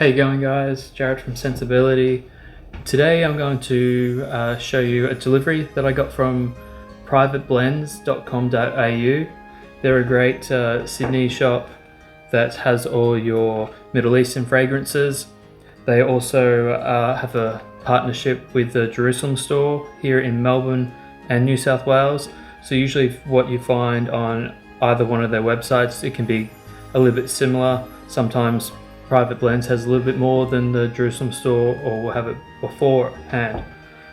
How you going, guys? Jared from Sensibility. Today I'm going to show you a delivery that I got from privateblends.com.au. They're a great Sydney shop that has all your Middle Eastern fragrances. They also have a partnership with the Jerusalem store here in Melbourne and New South Wales. So usually what you find on either one of their websites, it can be a little bit similar. Sometimes Private Blends has a little bit more than the Jerusalem store, or will have it beforehand.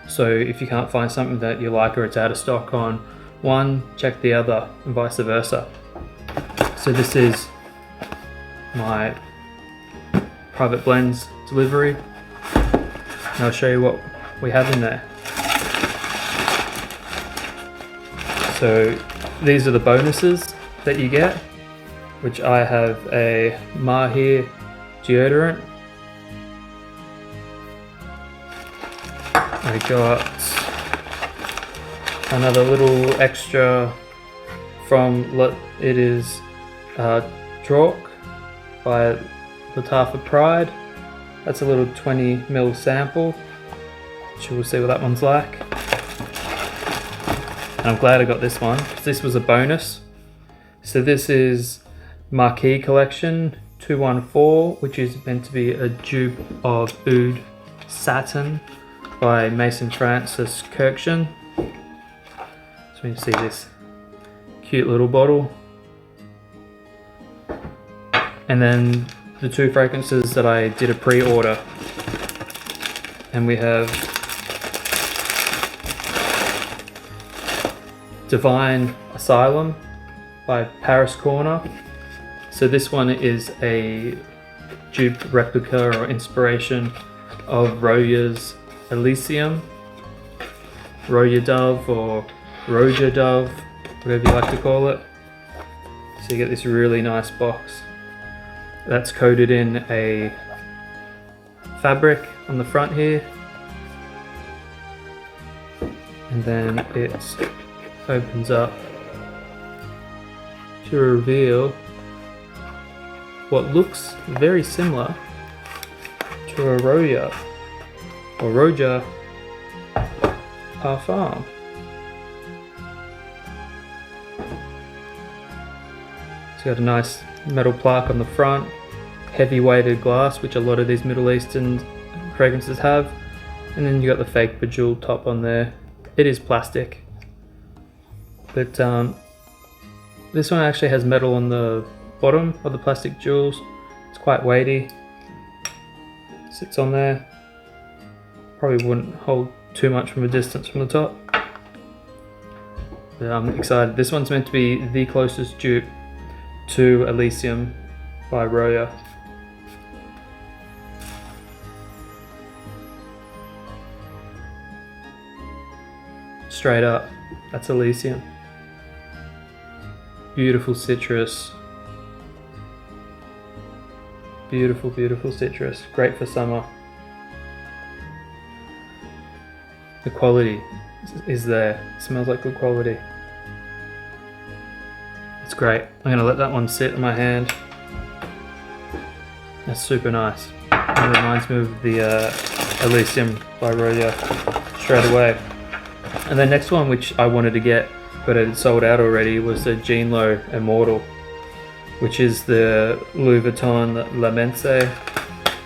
So if you can't find something that you like or it's out of stock on one, check the other and vice versa. So this is my Private Blends delivery, and I'll show you what we have in there. So these are the bonuses that you get, which I have a Mahir deodorant. I got another little extra from it is Chalk by Latafa Pride. That's a little 20ml sample, which we'll see what that one's like. And I'm glad I got this one because this was a bonus. So this is Marquee Collection 214, which is meant to be a dupe of Oud Satin by Mason Francis Kirkshan. So you can see this cute little bottle. And then the two fragrances that I did a pre-order. And we have Divine Asylum by Paris Corner. So this one is a dupe replica or inspiration of Roja's Elysium, Roja Dove or Roja Dove, whatever you like to call it. So you get this really nice box that's coated in a fabric on the front here, and then it opens up to reveal what looks very similar to a Roja or Roja Parfum. It's got a nice metal plaque on the front, heavy weighted glass, which a lot of these Middle Eastern fragrances have, and then you got the fake bejeweled top on there. It is plastic, but this one actually has metal on the bottom of the plastic jewels. It's quite weighty. Sits on there. Probably wouldn't hold too much from a distance from the top. But I'm excited. This one's meant to be the closest dupe to Elysium by Roja. Straight up, that's Elysium. Beautiful citrus. Beautiful, beautiful citrus. Great for summer. The quality is there. It smells like good quality. It's great. I'm going to let that one sit in my hand. That's super nice. It reminds me of the Elysium by Roja straight away. And the next one, which I wanted to get but it had sold out already, was the Jean Lo Immortal, which is the Louis Vuitton La Mense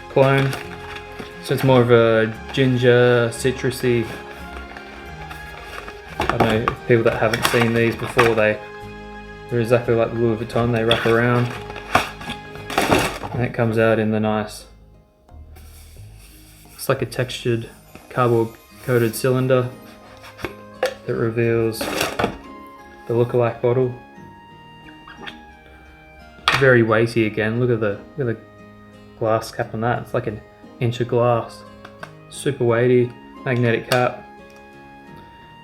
clone. So it's more of a ginger, citrusy. I don't know, people that haven't seen these before, they're exactly like the Louis Vuitton, they wrap around. And it comes out in the nice, it's like a textured cardboard coated cylinder that reveals the lookalike bottle. Very weighty again. Look at the glass cap on that. It's like an inch of glass. Super weighty, magnetic cap.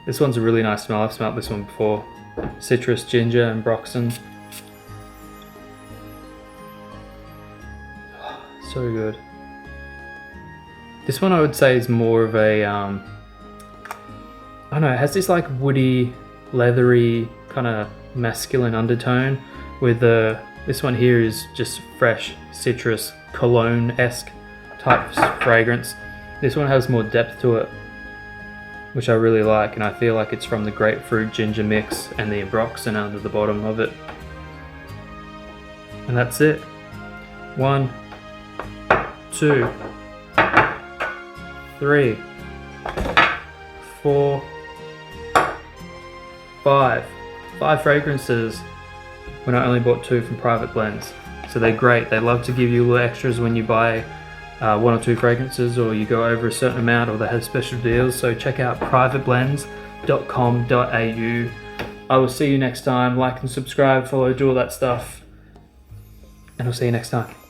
This one's a really nice smell. I've smelled this one before. Citrus, ginger, and broxton. Oh, so good. This one I would say is more of a I don't know. It has this like woody, leathery kind of masculine undertone. With this one here is just fresh citrus, cologne-esque type fragrance. This one has more depth to it, which I really like, and I feel like it's from the grapefruit ginger mix and the ambroxan under the bottom of it. And that's it. 1, 2, 3, 4, 5. 5 fragrances when I only bought 2 from Private Blends. So they're great. They love to give you little extras when you buy 1 or 2 fragrances, or you go over a certain amount, or they have special deals. So check out privateblends.com.au. I will see you next time. Like and subscribe, follow, do all that stuff. And I'll see you next time.